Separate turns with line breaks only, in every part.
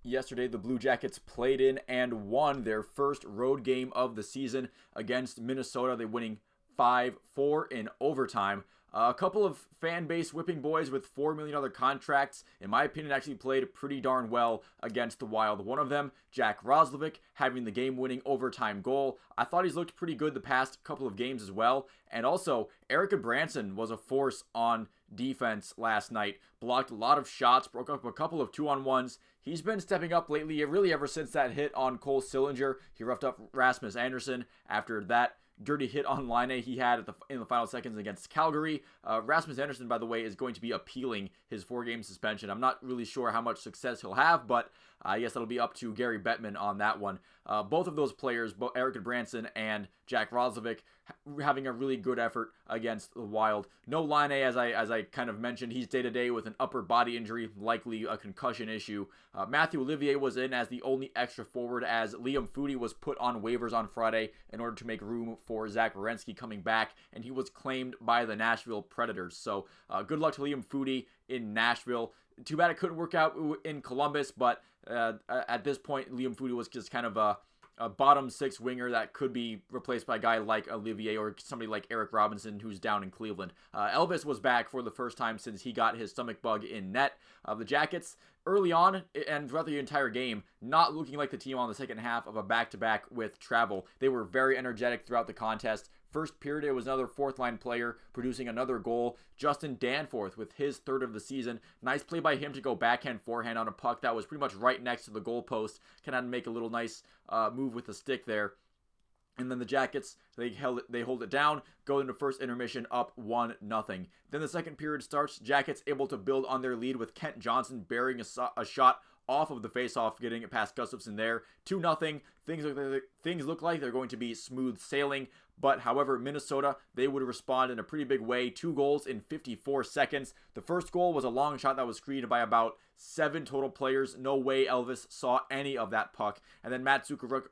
Yesterday, the Blue Jackets played in and won their first road game of the season against Minnesota. They winning 5-4 in overtime. A couple of fan base whipping boys with $4 million contracts, in my opinion, actually played pretty darn well against the Wild. One of them, Jack Roslovic, having the game-winning overtime goal. I thought he's looked pretty good the past couple of games as well. And also, Eric Branson was a force on defense last night. Blocked a lot of shots, broke up a couple of 2-on-1s. He's been stepping up lately, really ever since that hit on Cole Sillinger. He roughed up Rasmus Andersson after that dirty hit on Laine he had in the final seconds against Calgary. Rasmus Andersson, by the way, is going to be appealing his 4-game suspension. I'm not really sure how much success he'll have, but I guess that'll be up to Gary Bettman on that one. Both of those players, both Eric Branson and Jack Roslovic, having a really good effort against the Wild. No Laine, as I kind of mentioned, he's day-to-day with an upper body injury, likely a concussion issue. Matthew Olivier was in as the only extra forward, as Liam Foudy was put on waivers on Friday in order to make room for Zach Werenski coming back, and he was claimed by the Nashville Predators. So good luck to Liam Foudy in Nashville. Too bad it couldn't work out in Columbus, but at this point, Liam Foudy was just kind of a bottom 6 winger that could be replaced by a guy like Olivier or somebody like Eric Robinson, who's down in Cleveland. Elvis was back for the first time since he got his stomach bug in net. The Jackets, early on and throughout the entire game, not looking like the team on the second half of a back-to-back with travel. They were very energetic throughout the contest. First period, it was another fourth-line player producing another goal. Justin Danforth with his third of the season. Nice play by him to go backhand, forehand on a puck that was pretty much right next to the goalpost. Kind of make a little nice move with the stick there. And then the Jackets, they hold it down, go into first intermission up 1-0. Then the second period starts. Jackets able to build on their lead with Kent Johnson burying a shot off of the faceoff, getting it past Gustafsson there. 2-0. Things look like they're going to be smooth sailing. But, however, Minnesota, they would respond in a pretty big way. 2 goals in 54 seconds. The first goal was a long shot that was screened by about 7 total players. No way Elvis saw any of that puck. And then Mats Zuccarello,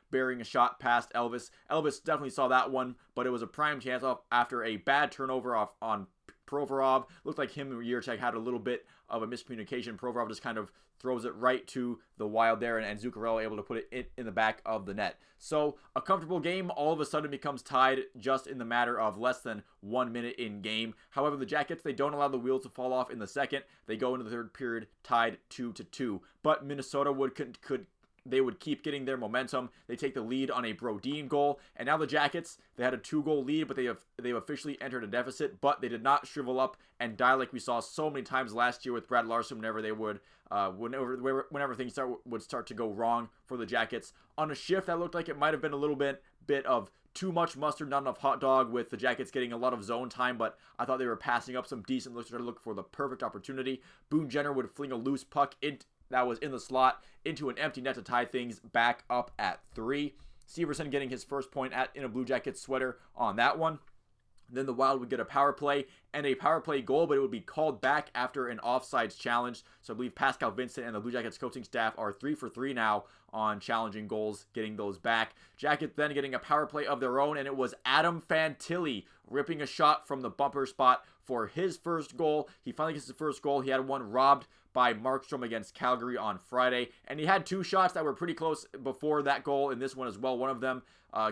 burying a shot past Elvis. Elvis definitely saw that one, but it was a prime chance off after a bad turnover off on Provorov. Looked like him and Jiricek had a little bit of a miscommunication. Provorov just kind of throws it right to the Wild there, and Zuccarello able to put it in the back of the net. So a comfortable game all of a sudden becomes tied just in the matter of less than 1 minute in game. However, the Jackets, they don't allow the wheels to fall off in the second. They go into the third period tied 2-2. But Minnesota they would keep getting their momentum. They take the lead on a Brodin goal. And now the Jackets, they had a 2-goal lead, but they've officially entered a deficit. But they did not shrivel up and die like we saw so many times last year with Brad Larson whenever they would, whenever things would start to go wrong for the Jackets. On a shift that looked like it might have been a little bit of too much mustard, not enough hot dog, with the Jackets getting a lot of zone time, but I thought they were passing up some decent looks to look for the perfect opportunity. Boone Jenner would fling a loose puck that was in the slot into an empty net to tie things back up at 3. Severson getting his first point in a Blue Jackets sweater on that one. Then the Wild would get a power play and a power play goal, but it would be called back after an offsides challenge. So I believe Pascal Vincent and the Blue Jackets coaching staff are 3 for 3 now on challenging goals, getting those back. Jackets then getting a power play of their own, and it was Adam Fantilli ripping a shot from the bumper spot for his first goal. He finally gets his first goal. He had one robbed by Markstrom against Calgary on Friday, and he had 2 shots that were pretty close before that goal in this one as well. One of them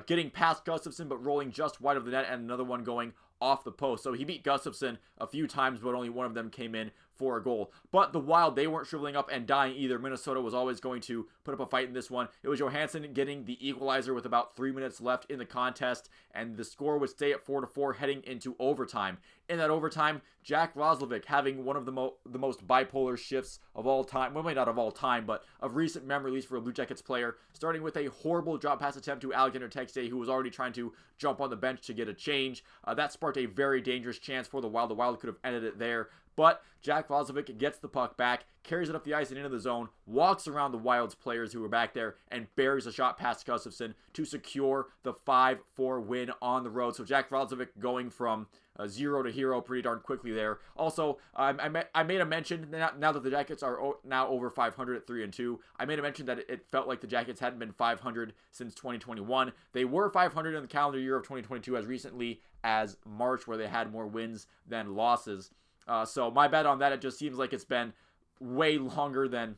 getting past Gustafsson but rolling just wide of the net, and another one going off the post. So he beat Gustafsson a few times, but only one of them came in for a goal. But the Wild, they weren't shriveling up and dying either. Minnesota was always going to put up a fight in this one. It was Johansson getting the equalizer with about 3 minutes left in the contest, and the score would stay at 4-4 heading into overtime. In that overtime, Jack Roslovic having one of the most bipolar shifts of all time. Well, maybe not of all time, but of recent memory, at least for a Blue Jackets player, starting with a horrible drop pass attempt to Alexander Texier, who was already trying to jump on the bench to get a change. That sparked a very dangerous chance for the Wild. The Wild could have ended it there. But Jack Roslovic gets the puck back, carries it up the ice and into the zone, walks around the Wild's players who were back there, and buries a shot past Gustafsson to secure the 5-4 win on the road. So Jack Roslovic going from 0 to hero pretty darn quickly there. Also, I made a mention, now that the Jackets are now over 500 at 3-2, I made a mention that it felt like the Jackets hadn't been 500 since 2021. They were 500 in the calendar year of 2022 as recently as March, where they had more wins than losses. So my bet on that, it just seems like it's been way longer than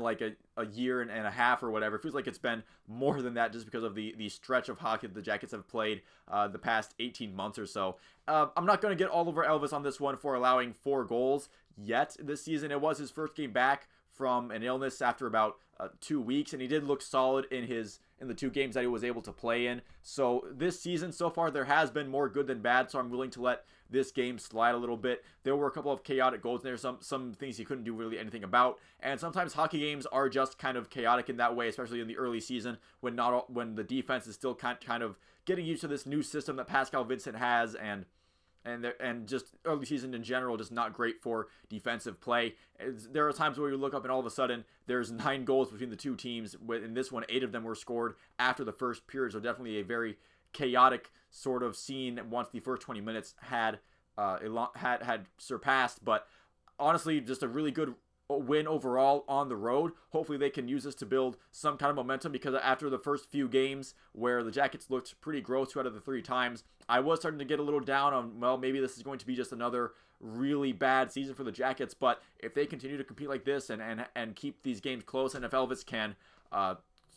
like a year and a half or whatever. It feels like it's been more than that just because of the stretch of hockey that the Jackets have played the past 18 months or so. I'm not going to get all over Elvis on this one for allowing 4 goals yet this season. It was his first game back from an illness after about 2 weeks, and he did look solid in the 2 games that he was able to play in. So this season so far there has been more good than bad, so I'm willing to let this game slide a little bit. There were a couple of chaotic goals in there, some things he couldn't do really anything about, and sometimes hockey games are just kind of chaotic in that way, especially in the early season when the defense is still kind of getting used to this new system that Pascal Vincent has, and just early season in general, just not great for defensive play. There are times where you look up and all of a sudden there's 9 goals between the 2 teams. In this one, 8 of them were scored after the first period, so definitely a very chaotic sort of scene once the first 20 minutes had surpassed. But honestly, just a really good win overall on the road. Hopefully they can use this to build some kind of momentum, because after the first few games where the Jackets looked pretty gross 2 out of the 3 times, I was starting to get a little down on, well, maybe this is going to be just another really bad season for the Jackets. But if they continue to compete like this and keep these games close, and if Elvis can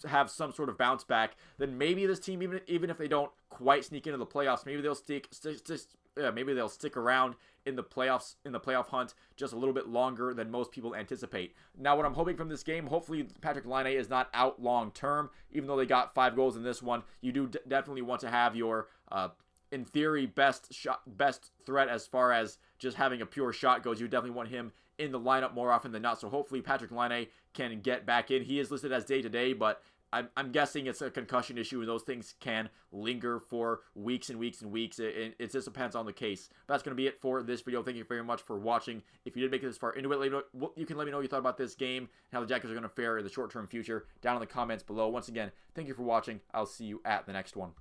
have some sort of bounce back, then maybe this team, even if they don't quite sneak into the playoffs, maybe they'll stick around in the playoff hunt just a little bit longer than most people anticipate. Now, what I'm hoping from this game, hopefully Patrik Laine is not out long term. Even though they got 5 goals in this one, you do definitely want to have your in theory best threat as far as just having a pure shot goes. You definitely want him in the lineup more often than not. So hopefully Patrik Laine can get back in. He is listed as day-to-day, but I'm guessing it's a concussion issue, and those things can linger for weeks and weeks and weeks. It just depends on the case. That's going to be it for this video. Thank you very much for watching. If you did make it this far into it, you can let me know what you thought about this game and how the Jackets are going to fare in the short-term future down in the comments below. Once again, thank you for watching. I'll see you at the next one.